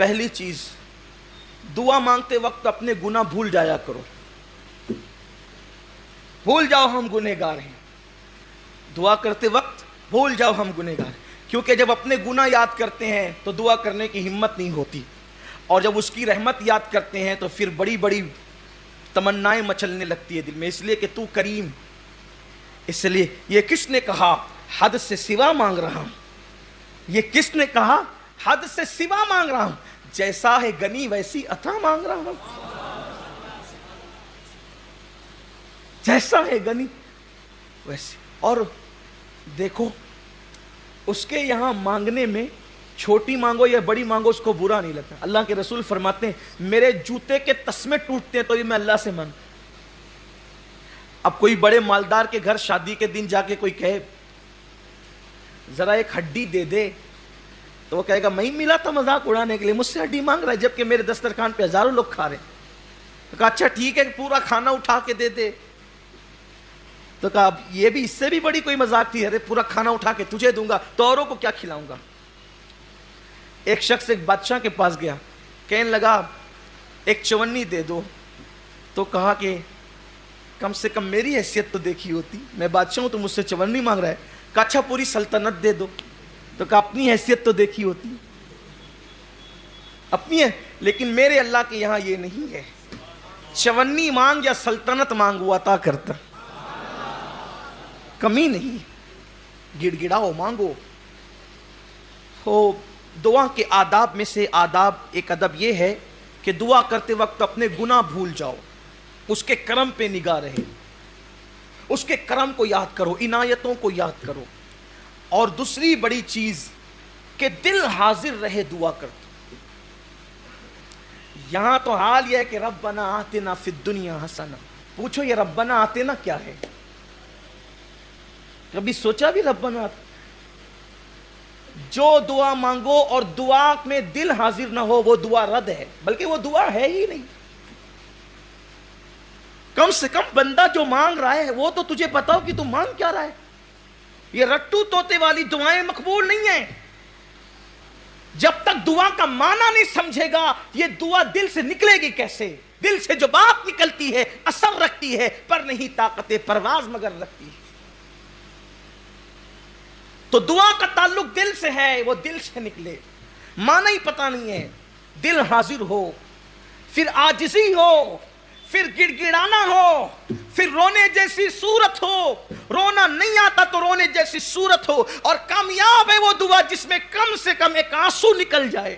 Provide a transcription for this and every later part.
پہلی چیز، دعا مانگتے وقت اپنے گناہ بھول جایا کرو. بھول جاؤ ہم گنہگار ہیں. دعا کرتے وقت بھول جاؤ ہم گنہگار ہیں. کیونکہ جب اپنے گناہ یاد کرتے ہیں تو دعا کرنے کی ہمت نہیں ہوتی، اور جب اس کی رحمت یاد کرتے ہیں تو پھر بڑی بڑی تمنائیں مچلنے لگتی ہے دل میں، اس لیے کہ تو کریم. اس لیے یہ کس نے کہا حد سے سوا مانگ رہا ہوں؟ یہ کس نے کہا حد سے سوا مانگ رہا ہوں؟ جیسا ہے گنی ویسی عطا مانگ رہا ہوں. جیسا ہے گنی ویسی. اور دیکھو اس کے یہاں مانگنے میں چھوٹی مانگو یا بڑی مانگو اس کو برا نہیں لگتا. اللہ کے رسول فرماتے ہیں میرے جوتے کے تسمے ٹوٹتے ہیں تو یہ میں اللہ سے مانگ. اب کوئی بڑے مالدار کے گھر شادی کے دن جا کے کوئی کہے ذرا ایک ہڈی دے دے، تو وہ کہے گا میں ہی ملا تھا مذاق اڑانے کے لیے، مجھ سے ہڈی مانگ رہا ہے جبکہ میرے دسترخوان پہ ہزاروں لوگ کھا رہے ہیں. تو کہا اچھا ٹھیک ہے پورا کھانا اٹھا کے دے دے. تو کہا اب یہ بھی اس سے بھی بڑی کوئی مذاق تھی، ارے پورا کھانا اٹھا کے تجھے دوں گا تو اوروں کو کیا کھلاؤں گا. ایک شخص ایک بادشاہ کے پاس گیا، کہنے لگا ایک چونی دے دو. تو کہا کہ کم سے کم میری حیثیت تو دیکھی ہوتی، میں بادشاہ ہوں تو مجھ سے چونی مانگ رہا ہے. کہا اچھا پوری سلطنت دے دو. تو کہا اپنی حیثیت تو دیکھی ہوتی، اپنی ہے، لیکن میرے اللہ کے یہاں یہ نہیں ہے. چونی مانگ یا سلطنت مانگ وہ عطا کرتا، کمی نہیں. گڑ گڑاؤ مانگو. ہو دعا کے آداب میں سے آداب ایک ادب یہ ہے کہ دعا کرتے وقت اپنے گناہ بھول جاؤ، اس کے کرم پہ نگاہ رہے، اس کے کرم کو یاد کرو، عنایتوں کو یاد کرو. اور دوسری بڑی چیز کہ دل حاضر رہے دعا کرتے. یہاں تو حال یہ ہے کہ ربنا آتنا فی الدنیا حسنہ. پوچھو یہ ربنا آتنا کیا ہے؟ کبھی سوچا بھی ربنا آتنا؟ جو دعا مانگو اور دعا میں دل حاضر نہ ہو وہ دعا رد ہے، بلکہ وہ دعا ہے ہی نہیں. کم سے کم بندہ جو مانگ رہا ہے وہ تو تجھے پتا ہو کہ تو مانگ کیا رہا ہے. یہ رٹو توتے والی دعائیں مقبول نہیں ہیں. جب تک دعا کا معنی نہیں سمجھے گا یہ دعا دل سے نکلے گی کیسے؟ دل سے جو بات نکلتی ہے اثر رکھتی ہے، پر نہیں طاقت پرواز مگر رکھتی ہے. تو دعا کا تعلق دل سے ہے، وہ دل سے نکلے. معنی ہی پتہ نہیں ہے، دل حاضر ہو، پھر عاجزی ہو، پھر گڑ گڑانا ہو، پھر رونے جیسی صورت ہو. رونا نہیں آتا تو رونے جیسی صورت ہو. اور کامیاب ہے وہ دعا جس میں کم سے کم ایک آنسو نکل جائے.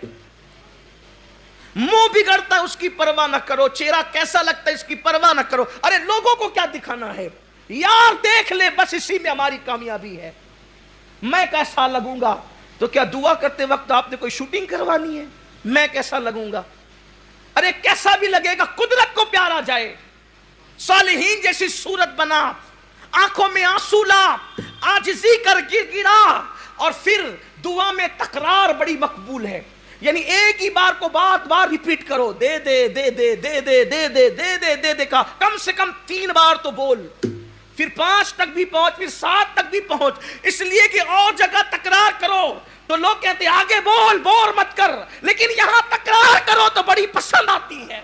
منہ بگڑتا ہے اس کی پرواہ نہ کرو، چہرہ کیسا لگتا ہے اس کی پرواہ نہ کرو. ارے لوگوں کو کیا دکھانا ہے یار، دیکھ لے بس، اسی میں ہماری کامیابی ہے. میں کیسا لگوں گا؟ تو کیا دعا کرتے وقت آپ نے کوئی شوٹنگ کروانی ہے؟ میں کیسا لگوں گا؟ ارے کیسا بھی لگے گا، قدرت کو پیارا جائے. صالحین جیسی صورت بنا، آنکھوں میں آنسو لا، عاجزی کر گر گرا. اور پھر دعا میں تکرار بڑی مقبول ہے، یعنی ایک ہی بار کو بار بار ریپیٹ کرو. دے دے دے دے دے دے دے دے دے دے دے دے کا کم سے کم 3 بار تو بول. پھر 5 تک بھی پہنچ، پھر 7 تک بھی پہنچ. اس لیے کہ اور جگہ تکرار کرو تو لوگ کہتے ہیں آگے بول، بور مت کر، لیکن یہاں تکرار کرو تو بڑی پسند آتی ہے.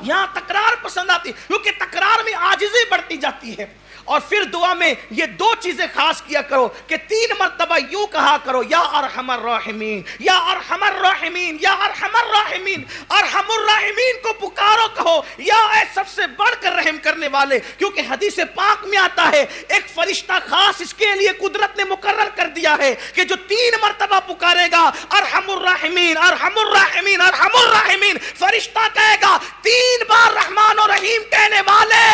یہاں تکرار پسند آتی ہے کیونکہ تکرار میں عاجزی بڑھتی جاتی ہے. اور پھر دعا میں یہ 2 چیزیں خاص کیا کرو کہ 3 مرتبہ یوں کہا کرو، یا ارحم الراحمین، یا ارحم الراحمین، یا ارحم الراحمین. ارحم الراحمین کو پکارو، کہو یا اے سب سے بڑھ کر رحم کرنے والے. کیونکہ حدیث پاک میں آتا ہے ایک فرشتہ خاص اس کے لیے قدرت نے مقرر کر دیا ہے کہ جو 3 مرتبہ پکارے گا ارحم الراحمین ارحم الراحمین ارحم الراحمین، فرشتہ کہے گا 3 بار رحمان و رحیم کہنے والے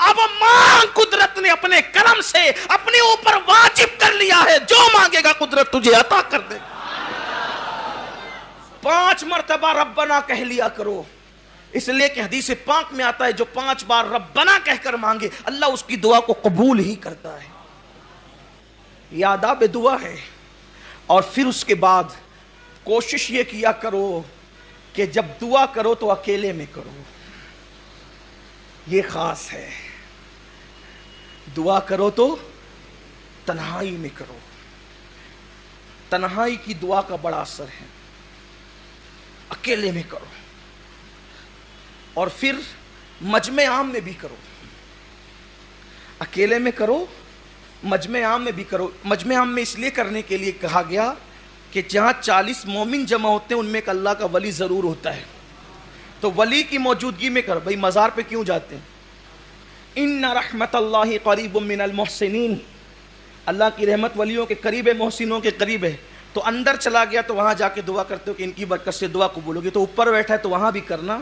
اب مانگ، قدرت نے اپنے کرم سے اپنے اوپر واجب کر لیا ہے، جو مانگے گا قدرت تجھے عطا کر دے. 5 مرتبہ ربنا کہہ لیا کرو، اس لیے کہ حدیث پاک میں آتا ہے جو 5 بار ربنا کہہ کر مانگے اللہ اس کی دعا کو قبول ہی کرتا ہے. یہ آداب دعا ہے. اور پھر اس کے بعد کوشش یہ کیا کرو کہ جب دعا کرو تو اکیلے میں کرو. یہ خاص ہے. دعا کرو تو تنہائی میں کرو. تنہائی کی دعا کا بڑا اثر ہے. اکیلے میں کرو، اور پھر مجمع عام میں بھی کرو. اکیلے میں کرو، مجمع عام میں بھی کرو. مجمع عام میں اس لیے کرنے کے لیے کہا گیا کہ جہاں 40 مومن جمع ہوتے ہیں ان میں ایک اللہ کا ولی ضرور ہوتا ہے، تو ولی کی موجودگی میں کرو. بھائی مزار پہ کیوں جاتے ہیں؟ ان رحمت اللہ قریب من المحسنین، اللہ کی رحمت ولیوں کے قریب ہے، محسنوں کے قریب ہے. تو اندر چلا گیا تو وہاں جا کے دعا کرتے ہو کہ ان کی برکت سے دعا قبول ہوگی. تو اوپر بیٹھا ہے تو وہاں بھی کرنا.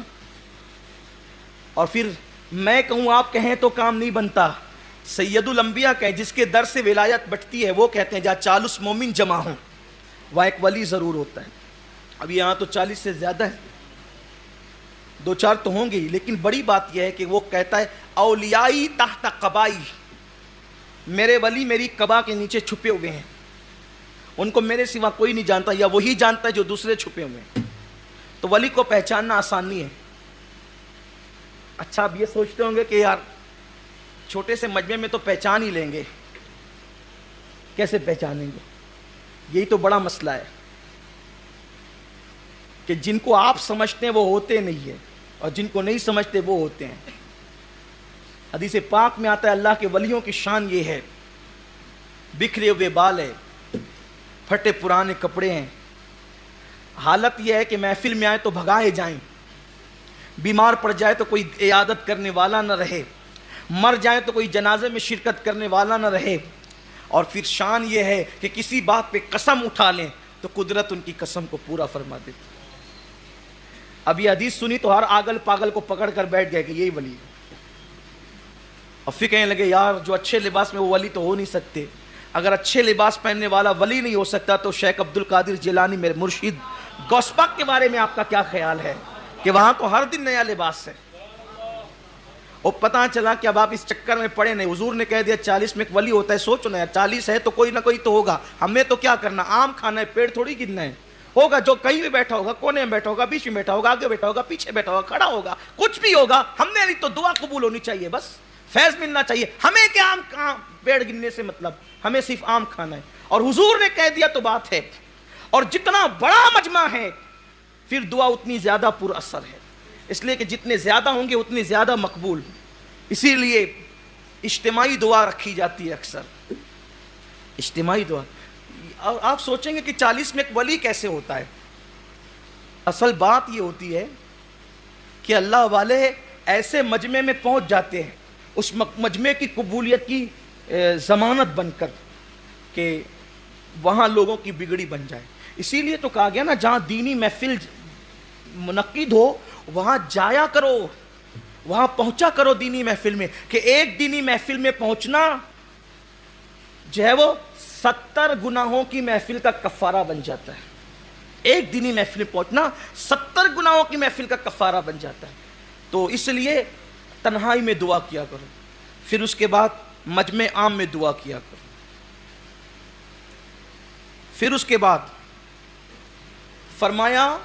اور پھر میں کہوں آپ کہیں تو کام نہیں بنتا. سید الانبیاء کہیں جس کے در سے ولایت بٹتی ہے، وہ کہتے ہیں جہاں 40 مومن جمع ہوں وہاں ایک ولی ضرور ہوتا ہے. اب یہاں تو 40 سے زیادہ ہے، 2-4 تو ہوں گے ہی، لیکن بڑی بات یہ ہے کہ وہ کہتا ہے اولیائی تحت قبائی، میرے ولی میری قبا کے نیچے چھپے ہوئے ہیں، ان کو میرے سوا کوئی نہیں جانتا، یا وہی جانتا ہے جو دوسرے چھپے ہوئے ہیں. تو ولی کو پہچاننا آسان نہیں ہے. اچھا اب یہ سوچتے ہوں گے کہ یار چھوٹے سے مجمع میں تو پہچان ہی لیں گے، کیسے پہچانیں گے؟ یہی تو بڑا مسئلہ ہے کہ جن کو آپ سمجھتے ہیں وہ ہوتے نہیں ہیں، اور جن کو نہیں سمجھتے وہ ہوتے ہیں. حدیث پاک میں آتا ہے اللہ کے ولیوں کی شان یہ ہے، بکھرے ہوئے بال ہے، پھٹے پرانے کپڑے ہیں، حالت یہ ہے کہ محفل میں آئے تو بھگائے جائیں، بیمار پڑ جائے تو کوئی عیادت کرنے والا نہ رہے، مر جائے تو کوئی جنازے میں شرکت کرنے والا نہ رہے. اور پھر شان یہ ہے کہ کسی بات پہ قسم اٹھا لیں تو قدرت ان کی قسم کو پورا فرما دیتی. اب یہ حدیث سنی تو ہر آگل پاگل کو پکڑ کر بیٹھ گئے کہ یہی ولی ہے. اور پھر کہنے لگے یار جو اچھے لباس میں وہ ولی تو ہو نہیں سکتے. اگر اچھے لباس پہننے والا ولی نہیں ہو سکتا تو شیخ عبد القادر جیلانی میرے مرشد غوث پاک کے بارے میں آپ کا کیا خیال ہے کہ وہاں تو ہر دن نیا لباس ہے. اور پتہ چلا کہ اب آپ اس چکر میں پڑے نہیں. حضور نے کہہ دیا 40 میں ایک ولی ہوتا ہے. سوچو نا یار 40 ہے تو کوئی نہ کوئی تو ہوگا. ہمیں تو کیا کرنا، آم کھانا ہے، پیڑ تھوڑی گرنا ہے. ہوگا جو کہیں بھی بیٹھا ہوگا، کونے میں بیٹھا ہوگا، بیچ میں بیٹھا ہوگا، آگے بیٹھا ہوگا، پیچھے بیٹھا ہوگا، کھڑا ہوگا، کچھ بھی ہوگا. ہم نے تو دعا قبول ہونی چاہیے، بس فیض ملنا چاہیے. ہمیں کیا آم پیڑ گرنے سے مطلب، ہمیں صرف آم کھانا ہے. اور حضور نے کہہ دیا تو بات ہے. اور جتنا بڑا مجمع ہے پھر دعا اتنی زیادہ پر اثر ہے، اس لیے کہ جتنے زیادہ ہوں گے اتنی زیادہ مقبول. اسی لیے اجتماعی دعا رکھی جاتی ہے اکثر، اجتماعی دعا. آپ سوچیں گے کہ 40 میں ایک ولی کیسے ہوتا ہے. اصل بات یہ ہوتی ہے کہ اللہ والے ایسے مجمع میں پہنچ جاتے ہیں اس مجمع کی قبولیت کی ضمانت بن کر کہ وہاں لوگوں کی بگڑی بن جائے. اسی لیے تو کہا گیا نا جہاں دینی محفل منعقد ہو وہاں جایا کرو، وہاں پہنچا کرو دینی محفل میں. کہ ایک دینی محفل میں پہنچنا جو ہے وہ 70 گناہوں کی محفل کا کفارہ بن جاتا ہے. ایک دینی محفل میں پہنچنا 70 گناہوں کی محفل کا کفارہ بن جاتا ہے. تو اس لیے تنہائی میں دعا کیا کرو، پھر اس کے بعد مجمع عام میں دعا کیا کرو. پھر اس کے بعد فرمایا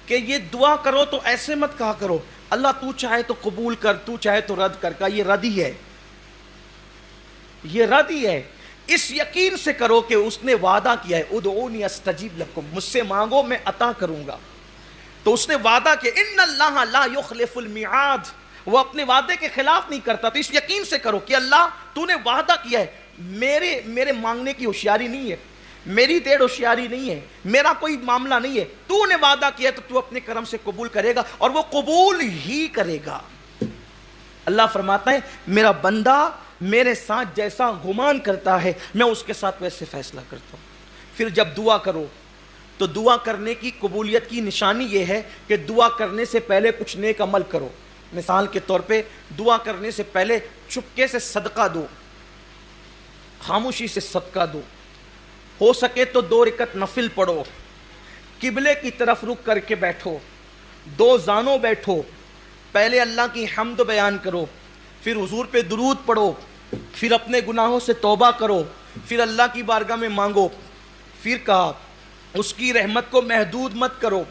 کہ یہ دعا کرو تو ایسے مت کہا کرو اللہ تو چاہے تو قبول کر، تو چاہے تو رد کر. کا یہ رد ہی ہے، یہ رد ہی ہے. اس یقین سے کرو کہ اس نے وعدہ کیا ہے ادعونی استجیب لکم، مجھ سے مانگو میں عطا کروں گا. تو اس نے وعدہ کیا ان اللہ لا یخلف المیعاد، وہ اپنے وعدے کے خلاف نہیں کرتا. تو اس یقین سے کرو کہ اللہ تو نے وعدہ کیا ہے. میرے مانگنے کی ہوشیاری نہیں ہے، میری دیر ہوشیاری نہیں ہے، میرا کوئی معاملہ نہیں ہے. تو نے وعدہ کیا تو تو اپنے کرم سے قبول کرے گا، اور وہ قبول ہی کرے گا. اللہ فرماتا ہے میرا بندہ میرے ساتھ جیسا گمان کرتا ہے میں اس کے ساتھ ویسے فیصلہ کرتا ہوں. پھر جب دعا کرو تو دعا کرنے کی قبولیت کی نشانی یہ ہے کہ دعا کرنے سے پہلے کچھ نیک عمل کرو. مثال کے طور پہ دعا کرنے سے پہلے چپکے سے صدقہ دو، خاموشی سے صدقہ دو. ہو سکے تو 2 رکعت نفل پڑھو، قبلے کی طرف رخ کر کے بیٹھو، 2 زانوں بیٹھو. پہلے اللہ کی حمد بیان کرو، پھر حضور پہ درود پڑھو، پھر اپنے گناہوں سے توبہ کرو، پھر اللہ کی بارگاہ میں مانگو. پھر کہا اس کی رحمت کو محدود مت کرو،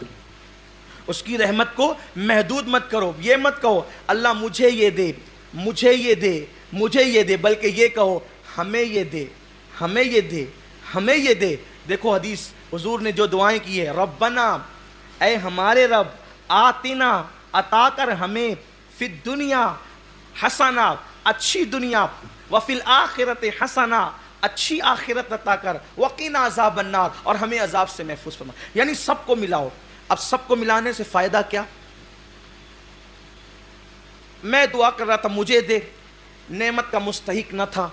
اس کی رحمت کو محدود مت کرو. یہ مت کہو اللہ مجھے یہ دے، مجھے یہ دے، مجھے یہ دے، بلکہ یہ کہو ہمیں یہ دے، ہمیں یہ دے، ہمیں یہ دے. دیکھو حدیث حضور نے جو دعائیں کی ہے ربنا اے ہمارے رب آتنا عطا کر ہمیں فی دنیا حسنا اچھی دنیا، وفی الآخرت حسنا اچھی آخرت عطا کر، وقنا عذاب النار اور ہمیں عذاب سے محفوظ فرما. یعنی سب کو ملاؤ. اب سب کو ملانے سے فائدہ کیا؟ میں دعا کر رہا تھا مجھے دے، نعمت کا مستحق نہ تھا،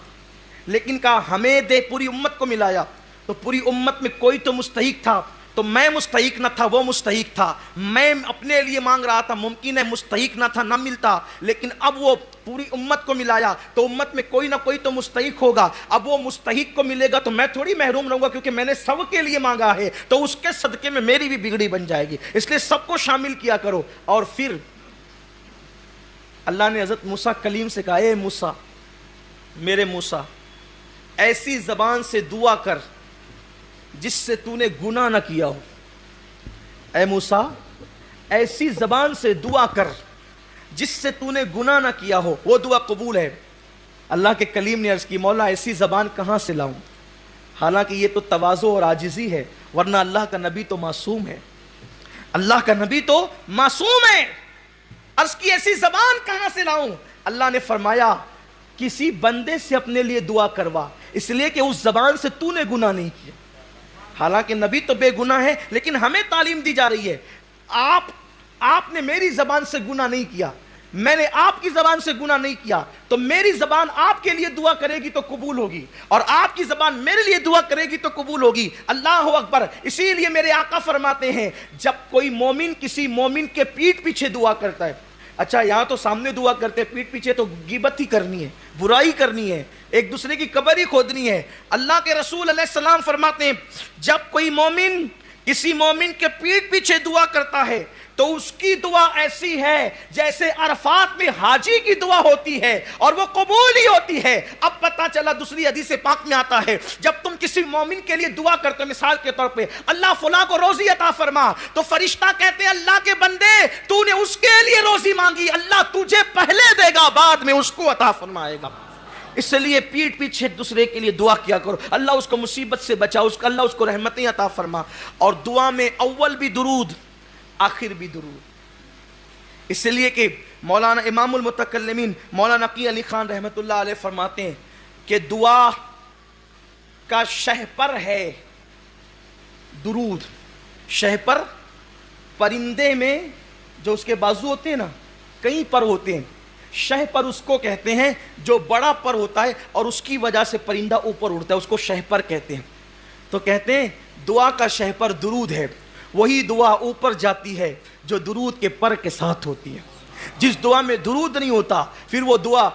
لیکن کہا ہمیں دے، پوری امت کو ملایا تو پوری امت میں کوئی تو مستحق تھا، تو میں مستحق نہ تھا، وہ مستحق تھا. میں اپنے لیے مانگ رہا تھا، ممکن ہے مستحق نہ تھا، نہ ملتا، لیکن اب وہ پوری امت کو ملایا تو امت میں کوئی نہ کوئی تو مستحق ہوگا. اب وہ مستحق کو ملے گا تو میں تھوڑی محروم رہوں گا، کیونکہ میں نے سب کے لیے مانگا ہے، تو اس کے صدقے میں میری بھی بگڑی بن جائے گی. اس لیے سب کو شامل کیا کرو. اور پھر اللہ نے حضرت موسیٰ کلیم سے کہا، اے موسیٰ، میرے موسیٰ، ایسی زبان سے دعا کر جس سے تو نے گناہ نہ کیا ہو. اے موسیٰ، ایسی زبان سے دعا کر جس سے تو نے گناہ نہ کیا ہو، وہ دعا قبول ہے. اللہ کے کلیم نے عرض کی، مولا ایسی زبان کہاں سے لاؤں؟ حالانکہ یہ تو تواضع اور عاجزی ہے، ورنہ اللہ کا نبی تو معصوم ہے. اللہ کا نبی تو معصوم ہے. عرض کی ایسی زبان کہاں سے لاؤں؟ اللہ نے فرمایا کسی بندے سے اپنے لیے دعا کروا، اس لیے کہ اس زبان سے تو نے گناہ نہیں کیا. حالانکہ نبی تو بے گناہ ہے، لیکن ہمیں تعلیم دی جا رہی ہے آپ نے میری زبان سے گناہ نہیں کیا، میں نے آپ کی زبان سے گناہ نہیں کیا، تو میری زبان آپ کے لیے دعا کرے گی تو قبول ہوگی، اور آپ کی زبان میرے لیے دعا کرے گی تو قبول ہوگی. اللہ اکبر. اسی لیے میرے آقا فرماتے ہیں جب کوئی مومن کسی مومن کے پیٹھ پیچھے دعا کرتا ہے، اچھا یہاں تو سامنے دعا کرتے ہیں، پیٹھ پیچھے تو غیبت ہی کرنی ہے، برائی کرنی ہے، ایک دوسرے کی قبر ہی کھودنی ہے. اللہ کے رسول علیہ السلام فرماتے ہیں جب کوئی مومن کسی مومن کے پیٹھ پیچھے دعا کرتا ہے تو اس کی دعا ایسی ہے جیسے عرفات میں حاجی کی دعا ہوتی ہے، اور وہ قبول ہی ہوتی ہے. اب پتہ چلا دوسری حدیث پاک میں آتا ہے جب تم کسی مومن کے لیے دعا کرتے ہو، مثال کے طور پہ اللہ فلاں کو روزی عطا فرما، تو فرشتہ کہتے ہیں اللہ کے بندے تو نے اس کے لیے روزی مانگی، اللہ تجھے پہلے دے گا، بعد میں اس کو عطا فرمائے گا. اس لیے پیٹھ پیچھے دوسرے کے لیے دعا کیا کرو، اللہ اس کو مصیبت سے بچا، اللہ اس کو رحمتیں عطا فرما. اور دعا میں اول بھی درود، آخر بھی درود. اس لیے کہ مولانا امام المتکلمین مولانا نقی علی خان رحمۃ اللہ علیہ فرماتے ہیں کہ دعا کا شہپر ہے درود. شہپر پرندے میں جو اس کے بازو ہوتے ہیں نا، کئی پر ہوتے ہیں، شہپر اس کو کہتے ہیں جو بڑا پر ہوتا ہے اور اس کی وجہ سے پرندہ اوپر اڑتا ہے، اس کو شہپر کہتے ہیں. تو کہتے ہیں دعا کا شہپر درود ہے. وہی دعا اوپر جاتی ہے جو درود کے پر کے ساتھ ہوتی ہے. جس دعا میں درود نہیں ہوتا پھر وہ دعا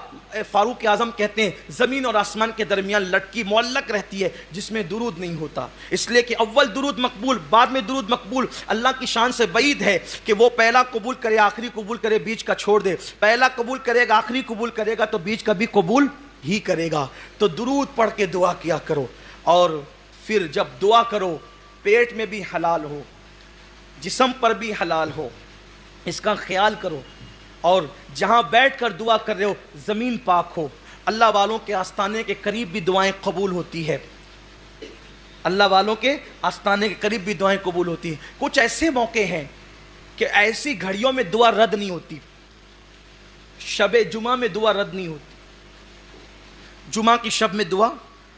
فاروق اعظم کہتے ہیں زمین اور آسمان کے درمیان لٹکی معلق رہتی ہے جس میں درود نہیں ہوتا. اس لیے کہ اول درود مقبول، بعد میں درود مقبول. اللہ کی شان سے بعید ہے کہ وہ پہلا قبول کرے آخری قبول کرے، بیچ کا چھوڑ دے. پہلا قبول کرے گا آخری قبول کرے گا تو بیچ کا بھی قبول ہی کرے گا. تو درود پڑھ کے دعا کیا کرو، اور پھر جب دعا کرو پیٹ میں بھی حلال ہو، جسم پر بھی حلال ہو، اس کا خیال کرو. اور جہاں بیٹھ کر دعا کر رہے ہو زمین پاک ہو. اللہ والوں کے آستانے کے قریب بھی دعائیں قبول ہوتی ہے، اللہ والوں کے آستانے کے قریب بھی دعائیں قبول ہوتی ہیں. کچھ ایسے موقع ہیں کہ ایسی گھڑیوں میں دعا رد نہیں ہوتی. شب جمعہ میں دعا رد نہیں ہوتی، جمعہ کی شب میں دعا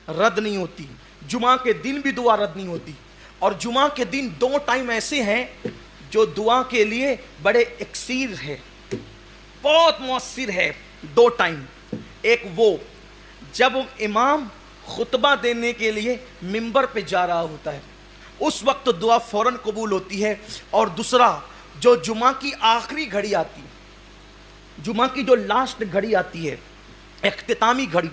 رد نہیں ہوتی، جمعہ کے دن بھی دعا رد نہیں ہوتی. اور جمعہ کے دن دو ٹائم ایسے ہیں جو دعا کے لیے بڑے اکسیر ہے، بہت مؤثر ہے. دو ٹائم، ایک وہ جب امام خطبہ دینے کے لیے منبر پہ جا رہا ہوتا ہے، اس وقت دعا فوراً قبول ہوتی ہے. اور دوسرا جو جمعہ کی آخری گھڑی آتی، جمعہ کی جو لاسٹ گھڑی آتی ہے، اختتامی گھڑی،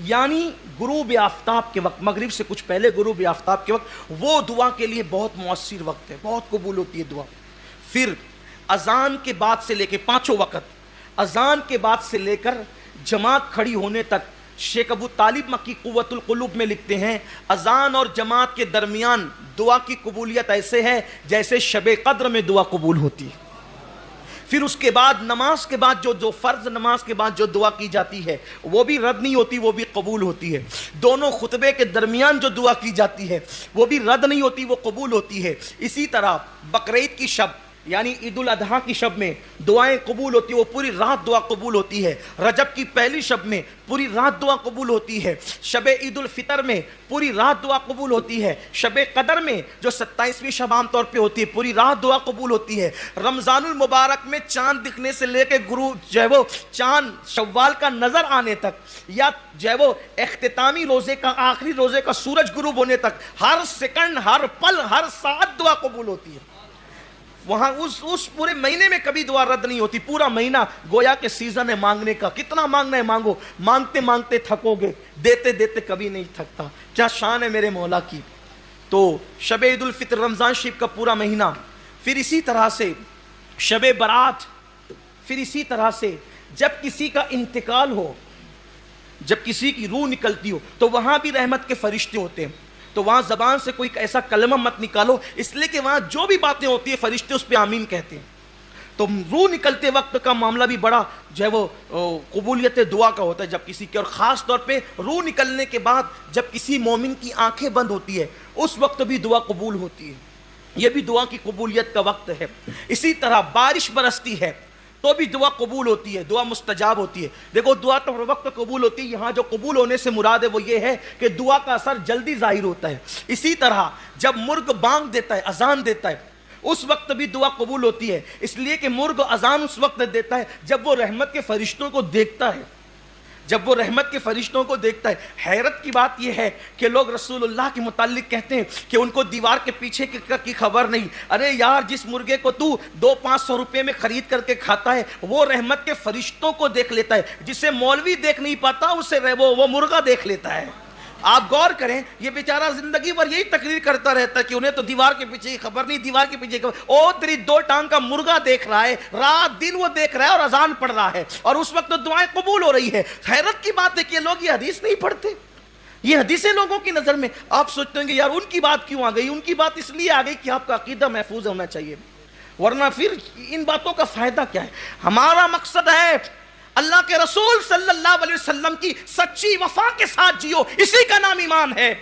یعنی غروب آفتاب کے وقت، مغرب سے کچھ پہلے غروب آفتاب کے وقت، وہ دعا کے لیے بہت مؤثر وقت ہے، بہت قبول ہوتی ہے دعا. پھر اذان کے بعد سے لے کے پانچوں وقت، اذان کے بعد سے لے کر جماعت کھڑی ہونے تک، شیخ ابو طالب مکی قوت القلوب میں لکھتے ہیں اذان اور جماعت کے درمیان دعا کی قبولیت ایسے ہے جیسے شب قدر میں دعا قبول ہوتی ہے. پھر اس کے بعد نماز کے بعد جو فرض نماز کے بعد جو دعا کی جاتی ہے وہ بھی رد نہیں ہوتی، وہ بھی قبول ہوتی ہے. دونوں خطبے کے درمیان جو دعا کی جاتی ہے وہ بھی رد نہیں ہوتی، وہ قبول ہوتی ہے. اسی طرح بقرعید کی شب یعنی عید الاضحیٰ کی شب میں دعائیں قبول ہوتی ہیں، وہ پوری رات دعا قبول ہوتی ہے. رجب کی پہلی شب میں پوری رات دعا قبول ہوتی ہے. شب عید الفطر میں پوری رات دعا قبول ہوتی ہے. شب قدر میں جو 27ویں شب عام طور پہ ہوتی ہے پوری رات دعا قبول ہوتی ہے. رمضان المبارک میں چاند دکھنے سے لے کے جو ہے وہ چاند شوال کا نظر آنے تک یا جو ہے وہ اختتامی روزے کا آخری روزے کا سورج غروب ہونے تک ہر سیکنڈ، ہر پل، ہر ساعت دعا قبول ہوتی ہے. وہاں اس پورے مہینے میں کبھی دعا رد نہیں ہوتی. پورا مہینہ گویا کہ سیزن ہے مانگنے کا. کتنا مانگنا ہے مانگو، مانگتے مانگتے تھکو گے، دیتے دیتے کبھی نہیں تھکتا. کیا شان ہے میرے مولا کی. تو شب عید الفطر رمضان شریف کا پورا مہینہ، پھر اسی طرح سے شب برات، پھر اسی طرح سے جب کسی کا انتقال ہو، جب کسی کی روح نکلتی ہو تو وہاں بھی رحمت کے فرشتے ہوتے ہیں. تو وہاں زبان سے کوئی ایسا کلمہ مت نکالو، اس لیے کہ وہاں جو بھی باتیں ہوتی ہیں فرشتے اس پہ آمین کہتے ہیں. تو روح نکلتے وقت کا معاملہ بھی بڑا جو ہے وہ قبولیت دعا کا ہوتا ہے جب کسی کے، اور خاص طور پہ روح نکلنے کے بعد جب کسی مومن کی آنکھیں بند ہوتی ہے اس وقت بھی دعا قبول ہوتی ہے. یہ بھی دعا کی قبولیت کا وقت ہے. اسی طرح بارش برستی ہے تو بھی دعا قبول ہوتی ہے، دعا مستجاب ہوتی ہے. دیکھو دعا تو ہر وقت قبول ہوتی ہے، یہاں جو قبول ہونے سے مراد ہے وہ یہ ہے کہ دعا کا اثر جلدی ظاہر ہوتا ہے. اسی طرح جب مرغ بانگ دیتا ہے، اذان دیتا ہے، اس وقت بھی دعا قبول ہوتی ہے، اس لیے کہ مرغ اذان اس وقت دیتا ہے جب وہ رحمت کے فرشتوں کو دیکھتا ہے، جب وہ رحمت کے فرشتوں کو دیکھتا ہے. حیرت کی بات یہ ہے کہ لوگ رسول اللہ کے متعلق کہتے ہیں کہ ان کو دیوار کے پیچھے کی خبر نہیں. ارے یار، جس مرغے کو تو 200-500 روپے میں خرید کر کے کھاتا ہے وہ رحمت کے فرشتوں کو دیکھ لیتا ہے. جسے مولوی دیکھ نہیں پاتا اسے وہ مرغا دیکھ لیتا ہے. آپ غور کریں، یہ بیچارہ زندگی بھر یہی تقریر کرتا رہتا ہے کہ انہیں تو دیوار کے پیچھے کی خبر نہیں، دیوار کے پیچھے تیری 2 ٹانگ کا مرغا دیکھ رہا ہے، رات دن وہ دیکھ رہا ہے اور اذان پڑھ رہا ہے، اور اس وقت تو دعائیں قبول ہو رہی ہے. حیرت کی بات ہے کہ لوگ یہ حدیث نہیں پڑھتے. یہ حدیثیں لوگوں کی نظر میں آپ سوچتے ہیں کہ یار ان کی بات کیوں آ گئی. ان کی بات اس لیے آ گئی کہ آپ کا عقیدہ محفوظ ہونا چاہیے، ورنہ پھر ان باتوں کا فائدہ کیا ہے. ہمارا مقصد ہے اللہ کے رسول صلی اللہ علیہ وسلم کی سچی وفا کے ساتھ جیو، اسی کا نام ایمان ہے.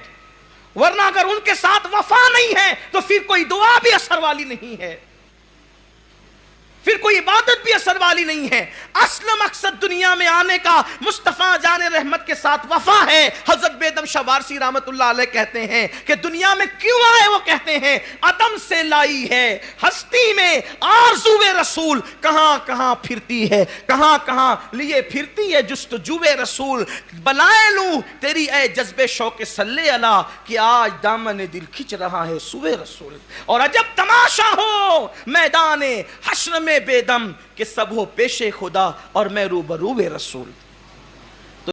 ورنہ اگر ان کے ساتھ وفا نہیں ہے تو پھر کوئی دعا بھی اثر والی نہیں ہے، پھر کوئی عبادت بھی اثر والی نہیں ہے. اصل مقصد دنیا میں آنے کا مصطفیٰ جان رحمت کے ساتھ وفا ہے. حضرت بیدم شاہ وارسی رحمت اللہ علیہ کہتے ہیں کہ دنیا میں کیوں آئے، وہ کہتے ہیں عدم سے لائی ہے ہستی میں آرزو رسول، کہاں کہاں پھرتی ہے، کہاں کہاں لیے پھرتی ہے جستجو رسول. بلائے لوں تیری اے جذبے شوق صلی اللہ کہ آج دامن دل کھچ رہا ہے سوئے رسول. اور عجب تماشا ہو میدان حشر میں بے دم کہ سب ہو پیش خدا اور میں روبرو رسول.